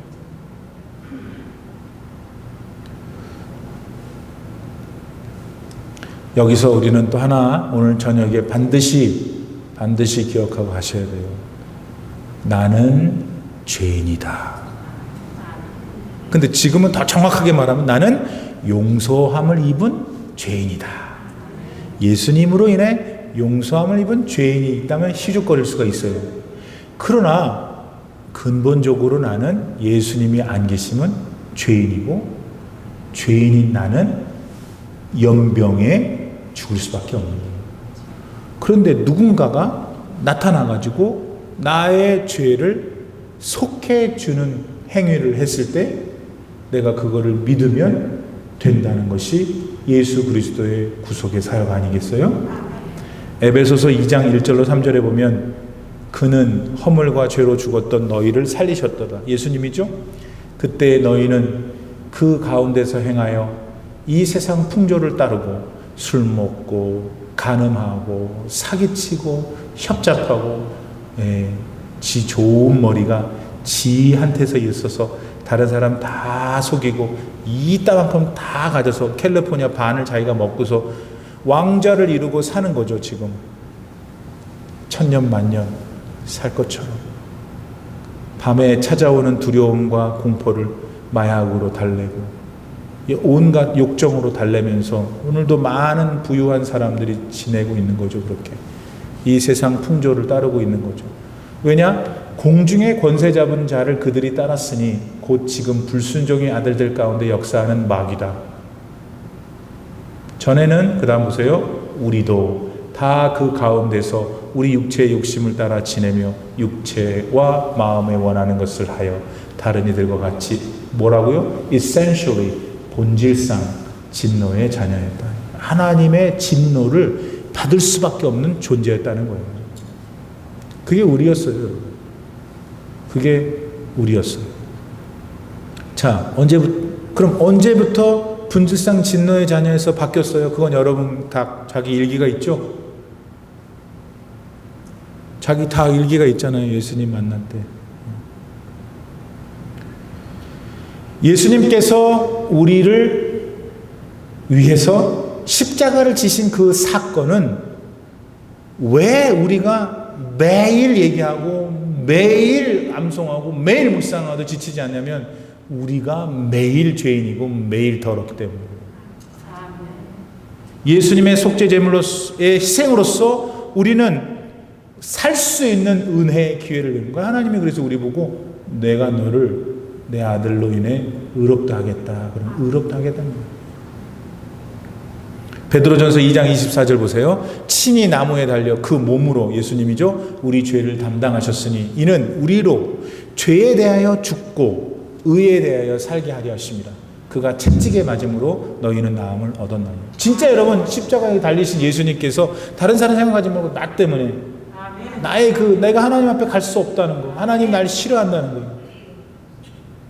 여기서 우리는 또 하나 오늘 저녁에 반드시 기억하고 하셔야 돼요. 나는 죄인이다. 근데 지금은 더 정확하게 말하면 나는 용서함을 입은 죄인이다. 예수님으로 인해 용서함을 입은 죄인이 있다면 희죽거릴 수가 있어요. 그러나 근본적으로 나는 예수님이 안 계시면 죄인이고 죄인인 나는 연병에 죽을 수밖에 없는 거예요. 그런데 누군가가 나타나가지고 나의 죄를 속해주는 행위를 했을 때 내가 그거를 믿으면 된다는 것이 예수 그리스도의 구속의 사역 아니겠어요? 에베소서 2장 1절로 3절에 보면 그는 허물과 죄로 죽었던 너희를 살리셨도다. 예수님이죠? 그때 너희는 그 가운데서 행하여 이 세상 풍조를 따르고 술 먹고 간음하고 사기치고 협잡하고 지 좋은 머리가 지한테서 있어서 다른 사람 다 속이고 이따만큼 다 가져서 캘리포니아 반을 자기가 먹고서 왕좌를 이루고 사는 거죠. 지금 천년 만년 살 것처럼 밤에 찾아오는 두려움과 공포를 마약으로 달래고 온갖 욕정으로 달래면서 오늘도 많은 부유한 사람들이 지내고 있는 거죠. 그렇게 이 세상 풍조를 따르고 있는 거죠. 왜냐? 공중의 권세 잡은 자를 그들이 따랐으니 곧 지금 불순종의 아들들 가운데 역사하는 마귀다. 전에는 그 다음 보세요. 우리도 다 그 가운데서 우리 육체의 욕심을 따라 지내며 육체와 마음에 원하는 것을 하여 다른 이들과 같이 뭐라고요? Essentially 본질상 진노의 자녀였다. 하나님의 진노를 받을 수밖에 없는 존재였다는 거예요. 그게 우리였어요. 그게 우리였어요. 자, 그럼 언제부터 본질상 진노의 자녀에서 바뀌었어요? 그건 여러분 다 자기 일기가 있죠? 자기 다 일기가 있잖아요. 예수님 만날 때. 예수님께서 우리를 위해서 십자가를 지신 그 사건은 왜 우리가 매일 얘기하고 매일 암송하고 매일 묵상하도 지치지 않냐면 우리가 매일 죄인이고 매일 더럽기 때문이에요. 예수님의 속죄제물로의 희생으로서 우리는 살 수 있는 은혜의 기회를 주는 거야. 하나님이 그래서 우리 보고 내가 너를 내 아들로 인해 의롭다 하겠다. 그럼 의롭다 하겠다는 거예요. 베드로전서 2장 24절 보세요. 친히 나무에 달려 그 몸으로, 예수님이죠, 우리 죄를 담당하셨으니 이는 우리로 죄에 대하여 죽고 의에 대하여 살게 하려 하십니다. 그가 채찍에 맞음으로 너희는 나음을 얻었나니. 진짜 여러분, 십자가에 달리신 예수님께서 다른 사람 생각하지 말고 나 때문에, 나의 내가 하나님 앞에 갈 수 없다는 거, 하나님 날 싫어한다는 거.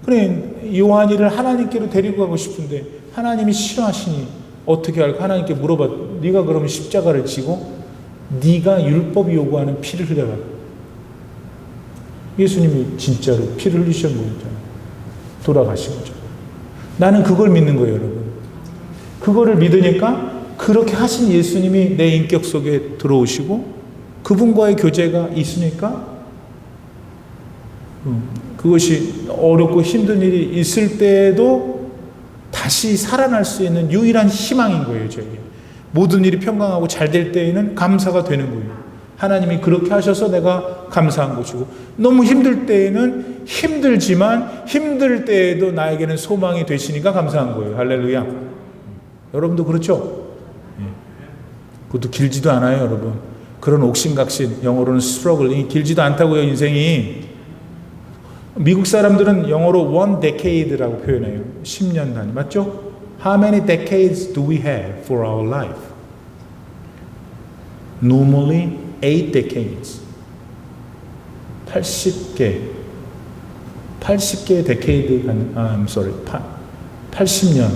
그래, 요한이를 하나님께로 데리고 가고 싶은데 하나님이 싫어하시니 어떻게 할까? 하나님께 물어봐. 네가 그러면 십자가를 지고 네가 율법이 요구하는 피를 흘려라. 예수님이 진짜로 피를 흘리신 거잖아요. 돌아가신 거죠. 나는 그걸 믿는 거예요, 여러분. 그거를 믿으니까 그렇게 하신 예수님이 내 인격 속에 들어오시고 그분과의 교제가 있으니까 그것이 어렵고 힘든 일이 있을 때에도 다시 살아날 수 있는 유일한 희망인 거예요, 저에게. 모든 일이 평강하고 잘 될 때에는 감사가 되는 거예요. 하나님이 그렇게 하셔서 내가 감사한 것이고, 너무 힘들 때에는 힘들지만 힘들 때에도 나에게는 소망이 되시니까 감사한 거예요. 할렐루야. 여러분도 그렇죠? 그것도 길지도 않아요, 여러분. 그런 옥신각신, 영어로는 스트러글링이 길지도 않다고요, 인생이. 미국 사람들은 영어로 one decade라고 표현해요. 10년 단위. 맞죠? How many decades do we have for our life? Normally 8 decades. 80개의 decade I'm sorry. 80년.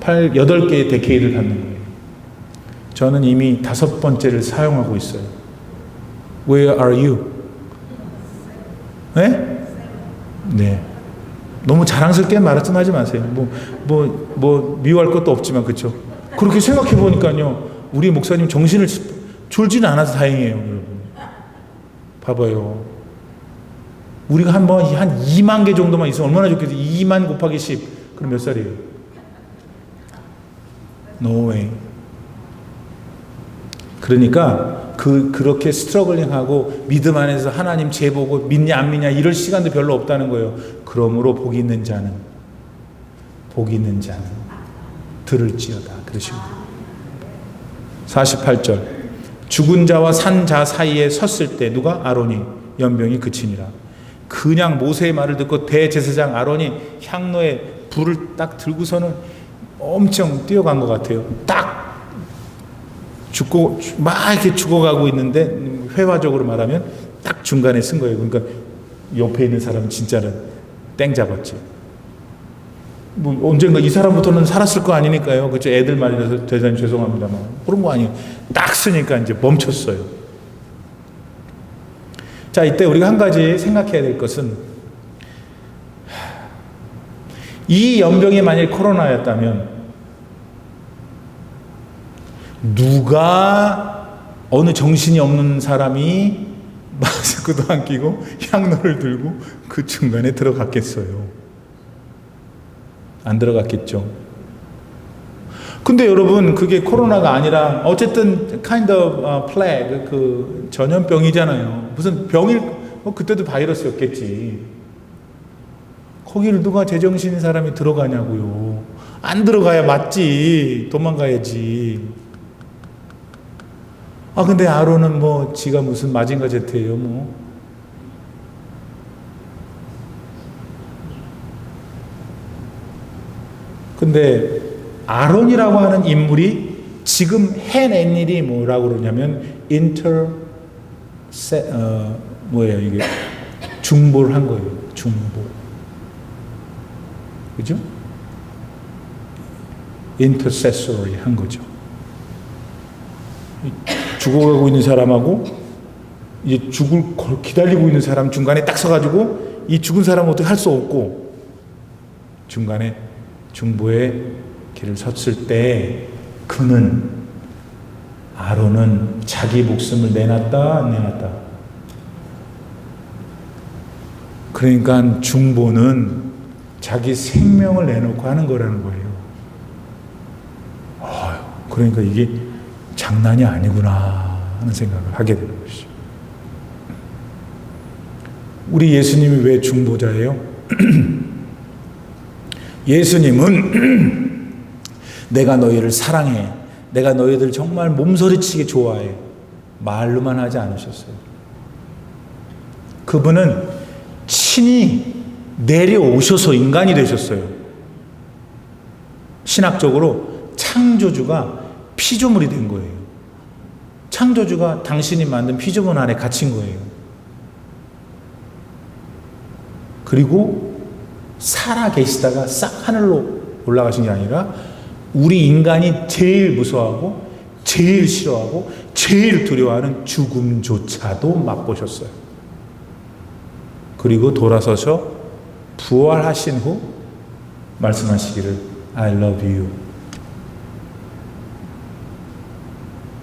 8개의 decade를 갖는 거예요. 저는 이미 5번째를 사용하고 있어요. Where are you? 네? 네. 너무 자랑스럽게 말씀하지 마세요. 미워할 것도 없지만, 그렇죠? 그렇게 생각해 보니까요, 우리 목사님 정신을 졸지는 않아서 다행이에요, 여러분. 봐봐요. 우리가 한 2만 개 정도만 있으면 얼마나 좋겠어요. 2만 곱하기 10. 그럼 몇 살이에요? No way. 그러니까 그렇게 스트러글링하고 믿음 안에서 하나님 죄 보고 믿냐 안 믿냐 이럴 시간도 별로 없다는 거예요. 그러므로 복 있는 자는 들을지어다. 그러시고 48절 죽은 자와 산 자 사이에 섰을 때 누가? 아론이 연병이 그치니라. 그냥 모세의 말을 듣고 대제사장 아론이 향로에 불을 딱 들고서는 엄청 뛰어간 것 같아요. 딱 막 이렇게 죽어가고 있는데, 회화적으로 말하면 딱 중간에 쓴 거예요. 그러니까 옆에 있는 사람은 진짜는 땡 잡았지. 언젠가 이 사람부터는 살았을 거 아니니까요. 그렇죠? 애들 말이라서 대단히 죄송합니다만. 그런 거 아니에요. 딱 쓰니까 이제 멈췄어요. 자, 이때 우리가 한 가지 생각해야 될 것은, 이 연병이 만일 코로나였다면 누가, 어느 정신이 없는 사람이 마스크도 안 끼고 향로를 들고 그 중간에 들어갔겠어요? 안 들어갔겠죠. 근데 여러분, 그게 코로나가 아니라 어쨌든 kind of plague, 그 전염병이잖아요. 무슨 병일, 그때도 바이러스였겠지. 거기를 누가 제정신인 사람이 들어가냐고요. 안 들어가야 맞지. 도망가야지. 근데 아론은 지가 무슨 마징가 제트예요, 근데 아론이라고 하는 인물이 지금 해낸 일이 뭐라고 그러냐면 뭐예요 이게? 중보를 한 거예요. 중보. 그죠? intercessory 한 거죠. 죽어가고 있는 사람하고 이제 죽을 기다리고 있는 사람 중간에 딱 서가지고 이 죽은 사람은 어떻게 할 수 없고 중간에 중보의 길을 섰을 때 아론은 자기 목숨을 내놨다 안 내놨다? 그러니까 중보는 자기 생명을 내놓고 하는 거라는 거예요. 그러니까 이게 장난이 아니구나 하는 생각을 하게 되는 것이죠. 우리 예수님이 왜 중보자예요? 예수님은 내가 너희를 사랑해, 내가 너희들 정말 몸서리치게 좋아해, 말로만 하지 않으셨어요. 그분은 친히 내려오셔서 인간이 되셨어요. 신학적으로 창조주가 피조물이 된 거예요. 창조주가 당신이 만든 피조물 안에 갇힌 거예요. 그리고 살아 계시다가 싹 하늘로 올라가신 게 아니라 우리 인간이 제일 무서워하고 제일 싫어하고 제일 두려워하는 죽음조차도 맛보셨어요. 그리고 돌아서서 부활하신 후 말씀하시기를 I love you.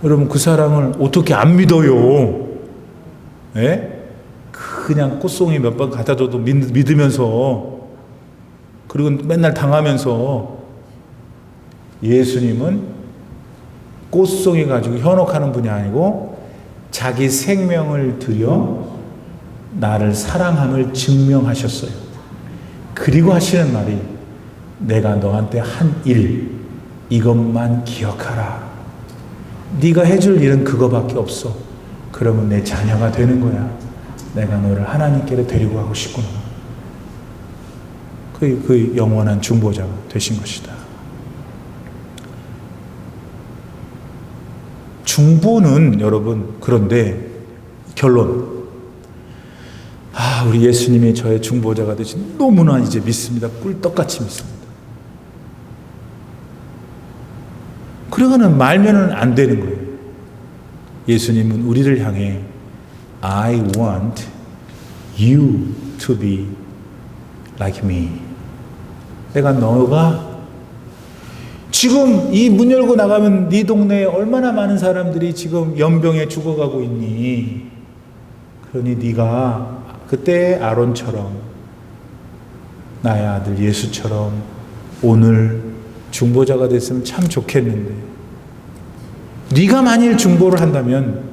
여러분 그 사랑을 어떻게 안 믿어요? 예? 그냥 꽃송이 몇 번 갖다 줘도 믿으면서, 그리고 맨날 당하면서. 예수님은 꽃송이 가지고 현혹하는 분이 아니고 자기 생명을 들여 나를 사랑함을 증명하셨어요. 그리고 하시는 말이 내가 너한테 한 일 이것만 기억하라. 네가 해줄 일은 그거밖에 없어. 그러면 내 자녀가 되는 거야. 내가 너를 하나님께로 데리고 가고 싶구나. 그 영원한 중보자가 되신 것이다. 중보는 여러분, 그런데 결론, 우리 예수님이 저의 중보자가 되신, 너무나 이제 믿습니다. 꿀떡같이 믿습니다. 그러고는 말면은 안 되는 거예요. 예수님은 우리를 향해 I want you to be like me. 내가 너가 지금 이 문 열고 나가면 네 동네에 얼마나 많은 사람들이 지금 연병에 죽어가고 있니? 그러니 네가 그때 아론처럼 나의 아들 예수처럼 오늘 중보자가 됐으면 참 좋겠는데, 네가 만일 중보를 한다면,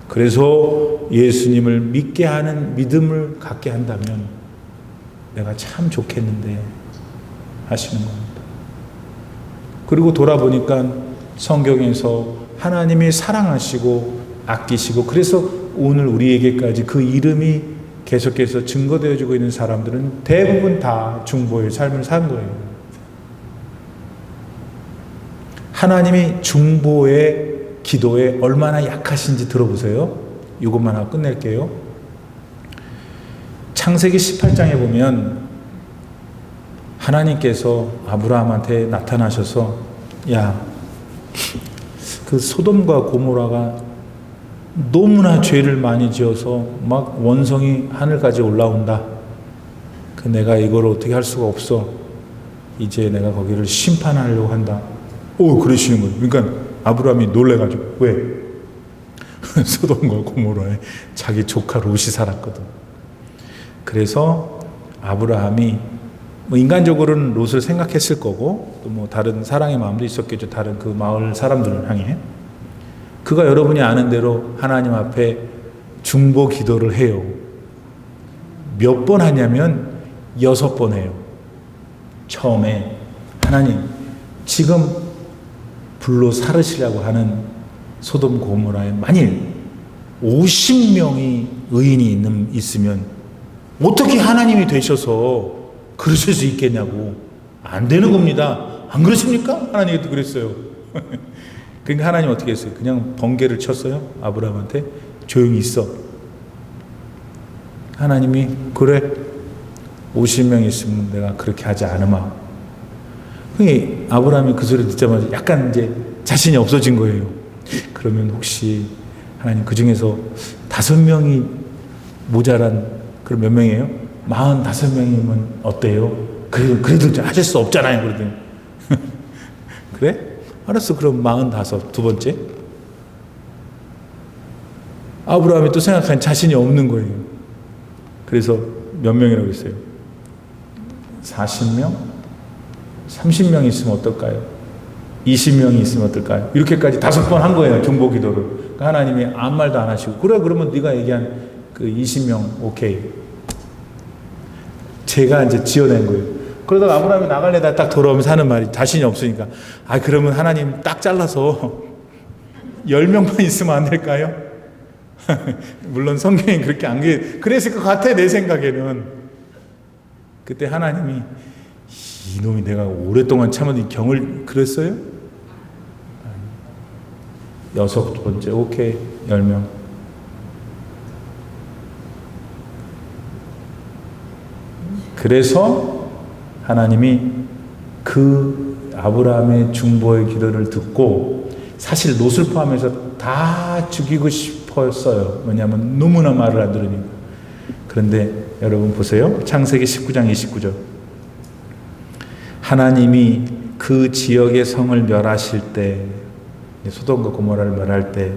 그래서 예수님을 믿게 하는 믿음을 갖게 한다면 내가 참 좋겠는데 하시는 겁니다. 그리고 돌아보니까 성경에서 하나님이 사랑하시고 아끼시고, 그래서 오늘 우리에게까지 그 이름이 계속해서 증거되어지고 있는 사람들은 대부분 다 중보의 삶을 산 거예요. 하나님이 중보의 기도에 얼마나 약하신지 들어보세요. 이것만 하고 끝낼게요. 창세기 18장에 보면 하나님께서 아브라함한테 나타나셔서, 야, 그 소돔과 고모라가 너무나 죄를 많이 지어서 막 원성이 하늘까지 올라온다. 내가 이걸 어떻게 할 수가 없어. 이제 내가 거기를 심판하려고 한다. 그러시는 거예요. 그러니까 아브라함이 놀래가지고, 왜? 소돔과 고모라에 자기 조카 롯이 살았거든. 그래서 아브라함이 인간적으로는 롯을 생각했을 거고, 또 다른 사랑의 마음도 있었겠죠. 다른 그 마을 사람들을 향해. 그가 여러분이 아는 대로 하나님 앞에 중보 기도를 해요. 몇 번 하냐면 6번 해요. 처음에 하나님, 지금 불로 사르시려고 하는 소돔 고모라에 만일 50명이 의인이 있으면 어떻게 하나님이 되셔서 그러실 수 있겠냐고. 안 되는 겁니다. 안 그러십니까? 하나님도 그랬어요. 그러니까 하나님 어떻게 했어요? 그냥 번개를 쳤어요. 아브라함한테 조용히 있어. 하나님이 그래 50명 있으면 내가 그렇게 하지 않으마. 아브라함이 그 소리 듣자마자 약간 이제 자신이 없어진 거예요. 그러면 혹시 하나님 그 중에서 5명이 모자란, 그럼 몇 명이에요? 45명이면 어때요? 그래도 하실 수 없잖아요. 그러더니 그래? 알았어. 그럼 45, 두 번째. 아브라함이 또 생각한 자신이 없는 거예요. 그래서 몇 명이라고 했어요? 40명? 30명이 있으면 어떨까요? 20명이 있으면 어떨까요? 이렇게까지 5번 한 거예요. 중보 기도를. 그러니까 하나님이 아무 말도 안 하시고, 그래 그러면 네가 얘기한 그 20명 오케이. 제가 이제 지어낸 거예요. 그러다가 아브라함이 나갈래다 딱 돌아오면서 하는 말이 자신이 없으니까 그러면 하나님 딱 잘라서 10명만 있으면 안 될까요? 물론 성경이 그렇게 안 그랬을 것 같아 내 생각에는. 그때 하나님이 이놈이 내가 오랫동안 참은 경을 그랬어요? 6번째 오케이 10명. 그래서 하나님이 그 아브라함의 중보의 기도를 듣고 사실 롯을 포함해서 다 죽이고 싶었어요. 왜냐하면 너무나 말을 안 들으니까. 그런데 여러분 보세요. 창세기 19장 29절. 하나님이 그 지역의 성을 멸하실 때, 소돔과 고모라를 멸할 때,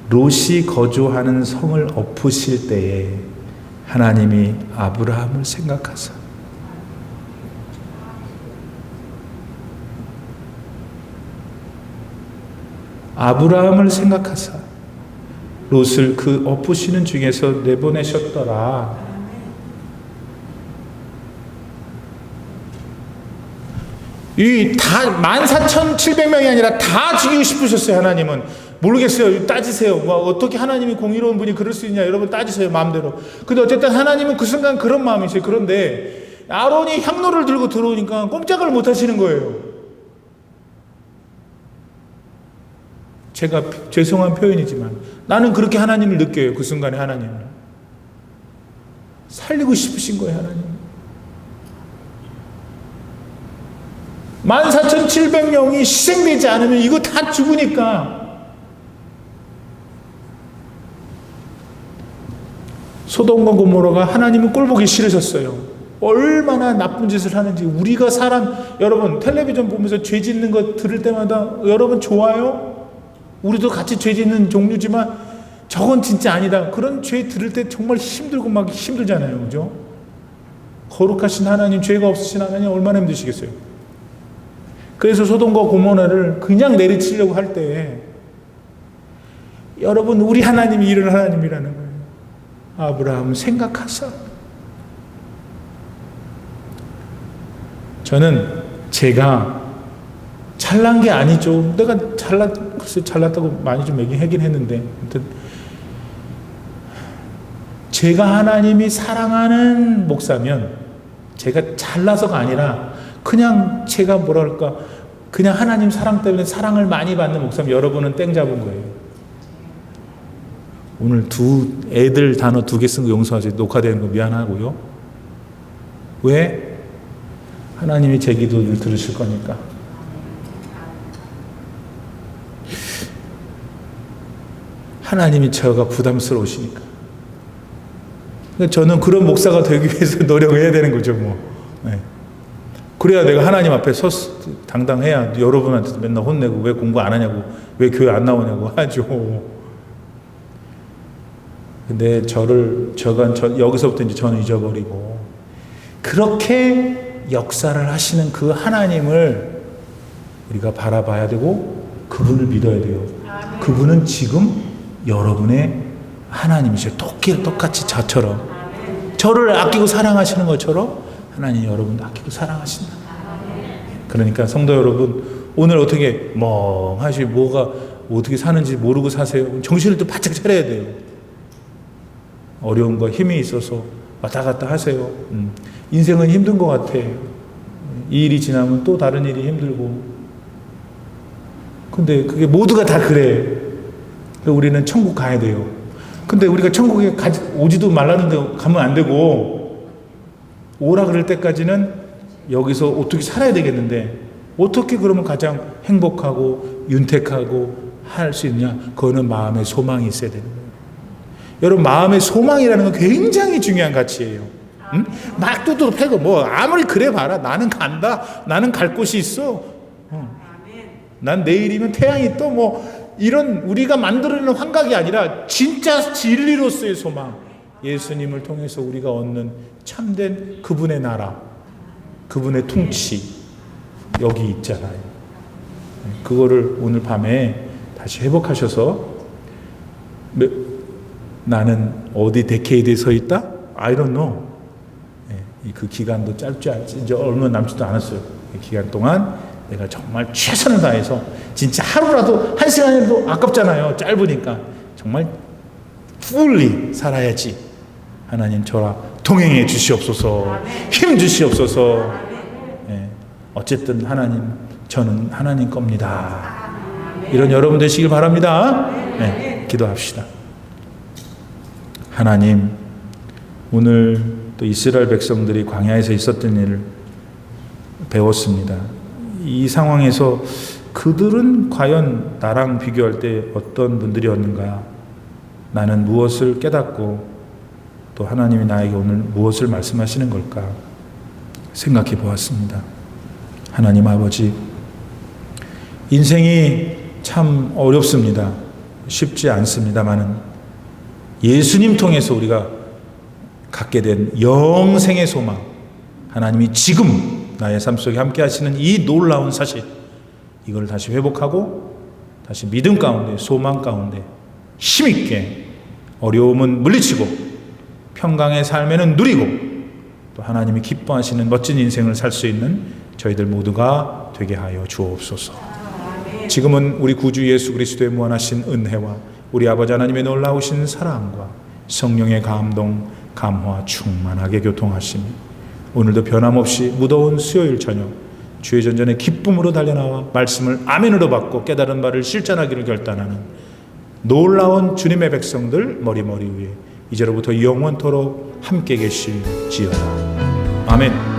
롯이 거주하는 성을 엎으실 때에 하나님이 아브라함을 생각하사 롯을 그 엎으시는 중에서 내보내셨더라. 이 다 14,700명이 아니라 다 죽이고 싶으셨어요. 하나님은 모르겠어요. 따지세요. 어떻게 하나님이 공의로운 분이 그럴 수 있냐. 여러분 따지세요. 마음대로. 근데 어쨌든 하나님은 그 순간 그런 마음이세요. 그런데 아론이 향로를 들고 들어오니까 꼼짝을 못 하시는 거예요. 제가 죄송한 표현이지만 나는 그렇게 하나님을 느껴요. 그 순간에 하나님을 살리고 싶으신 거예요. 하나님 14,700명이 희생되지 않으면 이거 다 죽으니까. 소돔과 고모라가 하나님은 꼴보기 싫으셨어요. 얼마나 나쁜 짓을 하는지. 우리가 여러분 텔레비전 보면서 죄 짓는 거 들을 때마다 여러분 좋아요? 우리도 같이 죄 짓는 종류지만 저건 진짜 아니다. 그런 죄 들을 때 정말 힘들고 막 힘들잖아요. 그죠? 거룩하신 하나님, 죄가 없으신 하나님 얼마나 힘드시겠어요? 그래서 소돔과 고모라를 그냥 내리치려고 할 때 여러분 우리 하나님이 이런 하나님이라는 거예요. 아브라함 생각하사. 저는 제가 잘난 게 아니죠. 내가 글쎄 잘났다고 많이 좀 얘기하긴 했는데 아무튼 제가 하나님이 사랑하는 목사면 제가 잘나서가 아니라 그냥 제가 그냥 하나님 사랑 때문에 사랑을 많이 받는 목사면 여러분은 땡 잡은 거예요. 오늘 애들 단어 2개 쓴 거 용서하세요. 녹화되는 거 미안하고요. 왜? 하나님이 제 기도를 들으실 거니까. 하나님이 저가 부담스러우시니까. 저는 그런 목사가 되기 위해서 노력을 해야 되는 거죠. 네. 그래야 내가 하나님 앞에 당당해야 여러분한테도 맨날 혼내고 왜 공부 안 하냐고 왜 교회 안 나오냐고 하죠. 근데 여기서부터 이제 저는 잊어버리고 그렇게 역사를 하시는 그 하나님을 우리가 바라봐야 되고 그분을 믿어야 돼요. 그분은 지금 여러분의 하나님이셔. 똑같이 저를 아끼고 사랑하시는 것처럼 하나님 여러분도 아끼고 사랑하신다. 그러니까 성도 여러분 오늘 어떻게 멍하시 어떻게 사는지 모르고 사세요. 정신을 또 바짝 차려야 돼요. 어려움과 힘이 있어서 왔다 갔다 하세요. 인생은 힘든 것 같아. 이 일이 지나면 또 다른 일이 힘들고. 근데 그게 모두가 다 그래. 우리는 천국 가야 돼요. 근데 우리가 천국에 오지도 말라는데 가면 안 되고 오라 그럴 때까지는 여기서 어떻게 살아야 되겠는데 어떻게 그러면 가장 행복하고 윤택하고 할 수 있냐? 그거는 마음의 소망이 있어야 되는 거예요. 여러분 마음의 소망이라는 건 굉장히 중요한 가치예요. 응? 막 뚜뚜 패고 아무리 그래 봐라. 나는 간다. 나는 갈 곳이 있어. 난 내일이면 태양이 또 이런 우리가 만들어내는 환각이 아니라 진짜 진리로서의 소망. 예수님을 통해서 우리가 얻는 참된 그분의 나라, 그분의 통치 여기 있잖아요. 그거를 오늘 밤에 다시 회복하셔서 나는 어디 데케이드에 서 있다? I don't know. 그 기간도 짧지 않지, 이제 얼마 남지도 않았어요. 그 기간 동안 내가 정말 최선을 다해서 진짜 하루라도 한 시간이라도 아깝잖아요. 짧으니까 정말 fully 살아야지. 하나님 저와 동행해 주시옵소서. 힘 주시옵소서. 어쨌든 하나님, 저는 하나님 겁니다. 이런 여러분 되시길 바랍니다. 기도합시다. 하나님, 오늘 또 이스라엘 백성들이 광야에서 있었던 일을 배웠습니다. 이 상황에서 그들은 과연 나랑 비교할 때 어떤 분들이었는가? 나는 무엇을 깨닫고 또 하나님이 나에게 오늘 무엇을 말씀하시는 걸까? 생각해 보았습니다. 하나님 아버지, 인생이 참 어렵습니다. 쉽지 않습니다만은 예수님 통해서 우리가 갖게 된 영생의 소망, 하나님이 지금 나의 삶 속에 함께 하시는 이 놀라운 사실, 이걸 다시 회복하고 다시 믿음 가운데, 소망 가운데 힘있게 어려움은 물리치고 평강의 삶에는 누리고 또 하나님이 기뻐하시는 멋진 인생을 살 수 있는 저희들 모두가 되게 하여 주옵소서. 지금은 우리 구주 예수 그리스도의 무한하신 은혜와 우리 아버지 하나님의 놀라우신 사랑과 성령의 감동, 감화 충만하게 교통하시니 오늘도 변함없이 무더운 수요일 저녁 주의 전전에 기쁨으로 달려나와 말씀을 아멘으로 받고 깨달은 바를 실천하기를 결단하는 놀라운 주님의 백성들 머리머리 위에 이제로부터 영원토록 함께 계실지어다. 아멘.